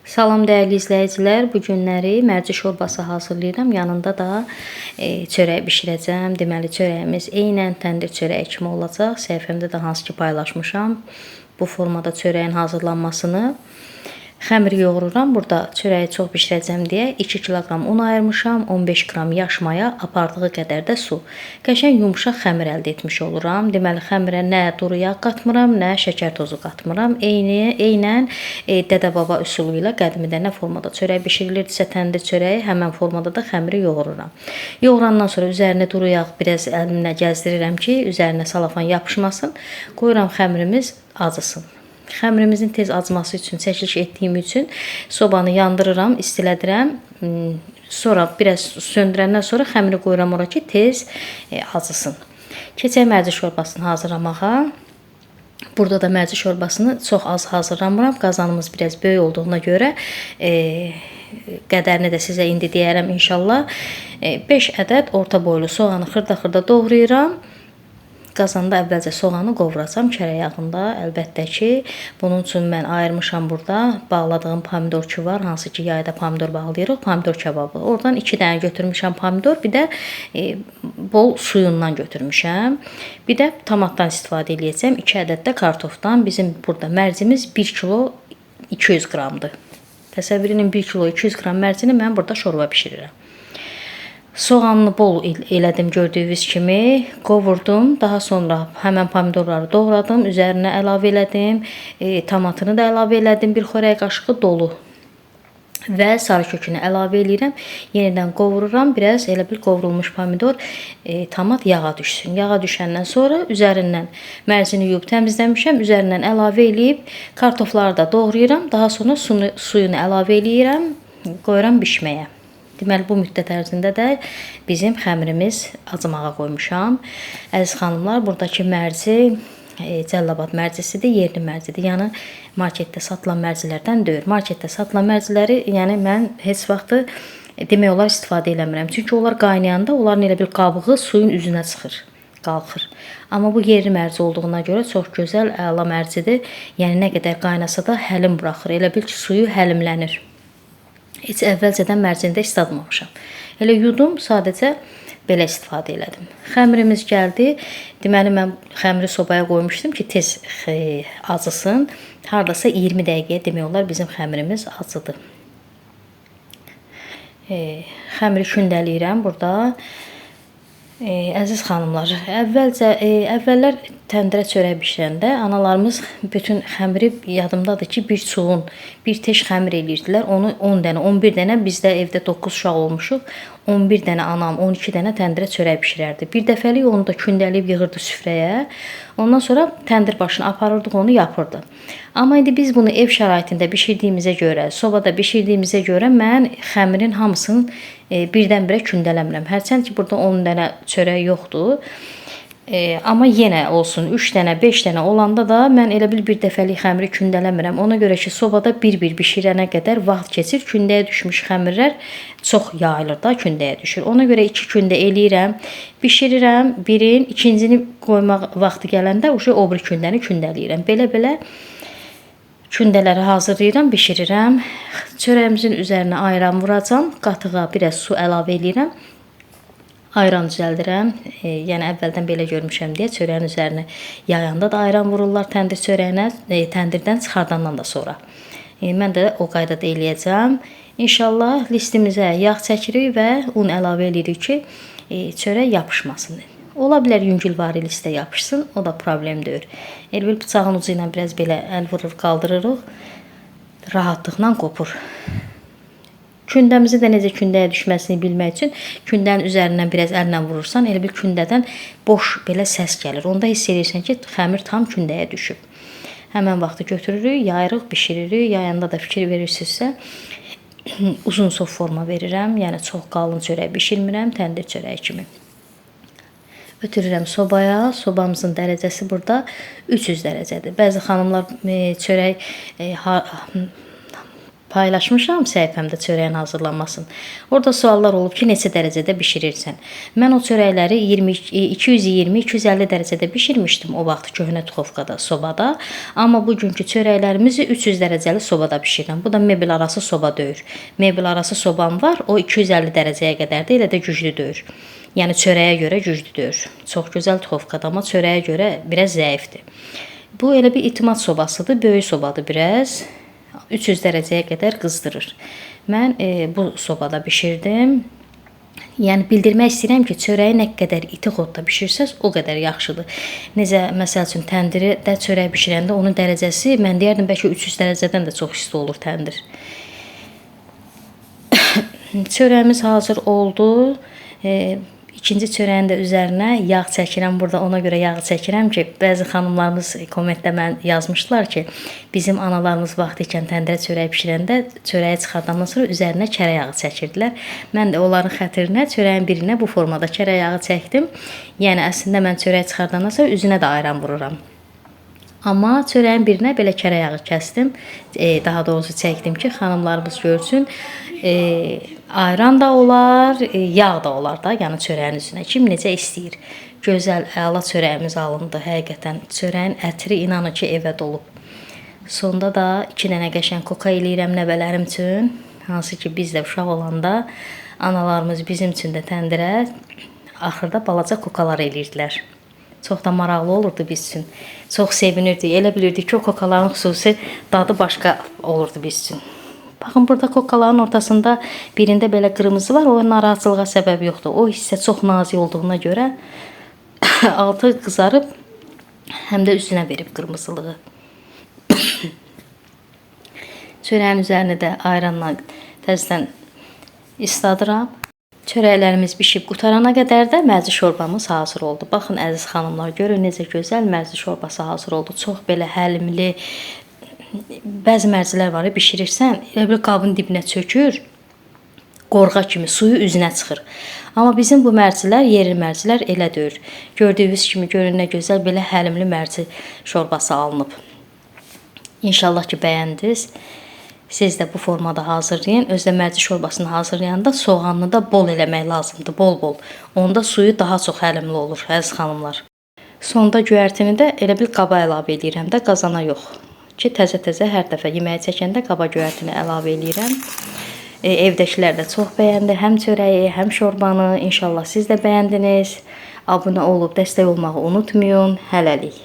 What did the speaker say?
Salam dəyərli izləyicilər, bu günləri mərci şorbası hazırlayıram. Yanında da çörək bişirəcəm. Deməli çörəyimiz eynən təndir çörəyi kimi olacaq. Səhifəmdə də hansı ki paylaşmışam bu formada çörəyin hazırlanmasını. Xəmir yoğururam. Burada çörəyi çox bişirəcəm deyə 2 kiloqram un ayırmışam. 15 qram yaş maya, apardığı qədər də su. Qəşəng yumşaq xəmir əldə etmiş oluram. Deməli xəmirə nə duru yağ qatmıram, nə şəkər tozu qatmıram. Eynən dədə-baba üsulu ilə qədimdə nə formada çörək bişirilirdisə təndir çörəyi, həmən formada da xəmiri yoğururam. Yoğurandan sonra üzərinə duru yağ biraz əlimlə gəzdirirəm ki, üzərinə salafan yapışmasın. Qoyuram xəmirimiz acısın. Xəmirimizin tez acması üçün, çəkiliş etdiyim üçün sobanı yandırıram, istilədirəm. Sonra biraz söndürəndən sonra xəmiri qoyuram ora ki, tez acısın. Keçək mərci şorbasını hazırlamağa. Burada da mərci şorbasını çox az hazırlamıram. Qazanımız biraz böyük olduğuna görə qədərini də sizə indi deyərəm inşallah. 5 ədəd orta boylu soğanı xırda-xırda doğrayıram. Qazanda əvvəlcə soğanı qovuracam kərə yağında. Əlbəttə ki, bunun üçün mən ayırmışam burada. Bağladığım pomidor ki var, hansı ki yayda pomidor bağlayırıq, pomidor kebabı. Oradan 2 dənə götürmüşəm pomidor, bir də bol suyundan götürmüşəm. Bir də tomatdan istifadə edəcəm. 2 ədəd də kartofdan. Bizim burada mərcimiz 1 kilo 200 qramdır. Təsəvvür edin 1 kilo 200 qram mərcini mən burada şorba bişirirəm. Soğanını bol elədim gördüyünüz kimi, qovurdum. Daha sonra həmən pomidorları doğradım, üzərinə əlavə elədim. Tomatını da əlavə elədim, bir xörək qaşığı dolu. Və sarı kökünü əlavə eləyirəm. Yenidən qovururam. Biraz elə bir qovrulmuş pomidor, tomat yağa düşsün. Yağa düşəndən sonra üzərindən mərcini yuyub təmizləmişəm. Üzərindən əlavə eləyib kartofları da doğrayıram. Daha sonra suyunu əlavə eləyirəm, qoyuram bişməyə. Deməli bu müddət ərzində də bizim xəmirimiz acımağa qoymuşam. Əziz xanımlar, buradakı mərci Cəllabad mərcisidir, yerli mərcidir. Yəni marketdə satılan mərcilərdən deyil. Marketdə satılan mərciləri yəni mən heç vaxt demək olar istifadə eləmirəm. Çünki onlar qaynayanda onların elə bir qabığı suyun üzünə çıxır, qalxır. Amma bu yerli mərci olduğuna görə çox gözəl, əla mərcidir. Yəni nə qədər qaynasa da həlim buraxır. Elə bil ki, suyu həlimlənir. Heç əvvəlcədən mərcində islatmamışam. Elə yudum, sadəcə belə istifadə elədim. Xəmirimiz gəldi. Deməli mən xəmiri sobaya qoymuşdum ki, tez acısın. Hardasa 20 dəqiqəyə demək olar bizim xəmirimiz acıdı. Xəmiri kündələyirəm burada. Əziz xanımlar, əvvəllər təndirə çörək bişirəndə analarımız bütün xəmiri yadımdadır ki, bir çuğun, bir teş xəmir eləyirdilər. Onu 10 dənə, 11 dənə, bizdə evdə 9 uşaq olmuşuq. 11 dənə anam, 12 dənə təndirə çörək bişirərdi. Bir dəfəlik onu da kündəliyib yığırdı süfrəyə. Ondan sonra təndir başına aparırdıq, onu yapırdı. Amma indi biz bunu ev şəraitində bişirdiyimizə görə, sobada bişirdiyimizə görə mən xəmirin hamısını birdən-birə kündələmirəm. Hərçənd ki, burada 10 dənə çörək yoxdur. Amma yenə olsun 3 dənə, 5 dənə olanda da mən elə bir dəfəlik xəmiri kündələmirəm. Ona görə ki, sobada bir-bir bişirənə qədər vaxt keçir. Kündəyə düşmüş xəmirlər çox yayılır da, kündəyə düşür. Ona görə 2 kündə eləyirəm, bişirirəm birin, ikincini qoymaq vaxtı gələndə o bir kündəni kündələyirəm. Belə-belə kündələri hazırlayıram, bişirirəm. Çörəyimizin üzərinə ayran vuracam, qatığa biraz su əlavə eləyirəm. Ayran düzəldirəm. Yəni əvvəldən belə görmüşəm deyə çörəyin üzərinə yayanda da ayran vururlar təndir çörəyinə, təndirdən çıxardandan da sonra. Mən də o qaydada eləyəcəm. İnşallah listimizə yağ çəkirik və un əlavə edirik ki, çörək yapışmasın. Ola bilər yüngülvari listə yapışsın, o da problem deyil. Elə bil bıçağın ucu ilə biraz belə əl vurur, qaldırırıq, rahatlıqla qopur. Kündəmizi də necə kündəyə düşməsini bilmək üçün kündənin üzərindən biraz əllə vurursan, elə bir kündədən boş belə səs gəlir. Onda hiss edirsən ki, xəmir tam kündəyə düşüb. Həmən vaxtı götürürük, yayırıq, bişiririk. Yayanda da fikir verirsinizsə, uzun sov forma verirəm. Yəni çox qalın çörək bişirmirəm, təndir çörəyi kimi. Ötürürəm sobaya. Sobamızın dərəcəsi burada 300 dərəcədir. Bəzi xanımlar çörək paylaşmışam səhifəmdə çörəyin hazırlanmasını. Orada suallar olub ki, neçə dərəcədə bişirirsən? Mən o çörəkləri 220-250 dərəcədə bişirmişdim o vaxt köhnə duxovkada, sobada. Amma bugünkü çörəklərimizi 300 dərəcəli sobada bişirirəm. Bu da mebel arası soba deyil. Mebel arası sobam var, o 250 dərəcəyə qədərdir, elə də güclü deyil. Yəni çörəyə görə güclüdür. Çox gözəl duxovkadır, amma çörəyə görə biraz zəifdir. Bu elə bir itimat sobasıdır, böyük sobadır biraz. 300 dərəcəyə qədər qızdırır. Mən bu sobada bişirdim. Yəni bildirmək istəyirəm ki, çörəyi nə qədər iti xodda bişirsəz, o qədər yaxşıdır. Necə məsəl üçün təndirdə çörək bişirəndə onun dərəcəsi mən deyərdim bəlkə 300 dərəcədən də çox isti olur təndir. Çörəyimiz hazır oldu. İkinci çörəyin də üzərinə yağ çəkirəm. Burada ona görə yağ çəkirəm ki, bəzi xanımlarımız kommentdə mən yazmışdılar ki, bizim analarımız vaxtı ikən təndirə çörək bişirəndə çörəyi çıxardandan sonra üzərinə kərə yağı çəkirdilər. Mən də onların xətrinə çörəyin birinə bu formada kərə yağı çəkdim. Yəni əslində mən çörək çıxardandan sonra üzünə də ayran vururam. Amma çörəyin birinə belə kərə yağı kəsdim. Daha doğrusu çəkdim ki, xanımlarımız görsün. Ayran da olar, yağ da olar da, yəni çörəyin üzünə. Kim necə istəyir. Gözəl, əla çörəyimiz alındı. Həqiqətən çörəyin ətri inanın ki, evə dolub. Sonda da 2 dənə qəşəng koka eləyirəm nəvələrim üçün. Hansı ki, biz də uşaq olanda analarımız bizim üçün də təndirə axırda balaca kokalar eləyirdilər. Çox da maraqlı olurdu biz üçün. Çox sevinirdik. Elə bilirdik ki, o kokaların xüsusi dadı başqa olurdu biz üçün. Baxın, burada kokaların ortasında birində belə qırmızı var. O narahatçılığa səbəb yoxdur. O hissə çox nazik olduğuna görə altı qızarıb, həm də üstünə verib qırmızılığı. Çörəyin üzərini də ayranla təzədən isladıram. Çörəklərimiz bişib qutarana qədər də mərci şorbamız hazır oldu. Baxın əziz xanımlar, görün necə gözəl mərci şorbası hazır oldu. Çox belə həlimli. Bəzi mərcilər var, bişirirsən, elə bir qabın dibinə çökür, qorğa kimi suyu üzünə çıxır. Amma bizim bu mərcilər, yerli mərcilər elə deyil. Gördüyünüz kimi görün nə gözəl belə həlimli mərci şorbası alınıb. İnşallah ki, bəyəndiniz. Siz də bu formada hazırlayın. Özdə mərci şorbasını hazırlayanda soğanını da bol eləmək lazımdır, bol-bol. Onda suyu daha çox həlimli olur, əziz xanımlar. Sonda göyərtini də elə bir qaba əlavə edirəm də, qazana yox. Ki, təzə-təzə hər dəfə yeməyi çəkəndə qaba göyərtini əlavə edirəm. Evdəkilər də çox bəyəndi. Həm çörəyi, həm şorbanı. İnşallah siz də bəyəndiniz. Abunə olub dəstək olmağı unutmayın. Hələlik.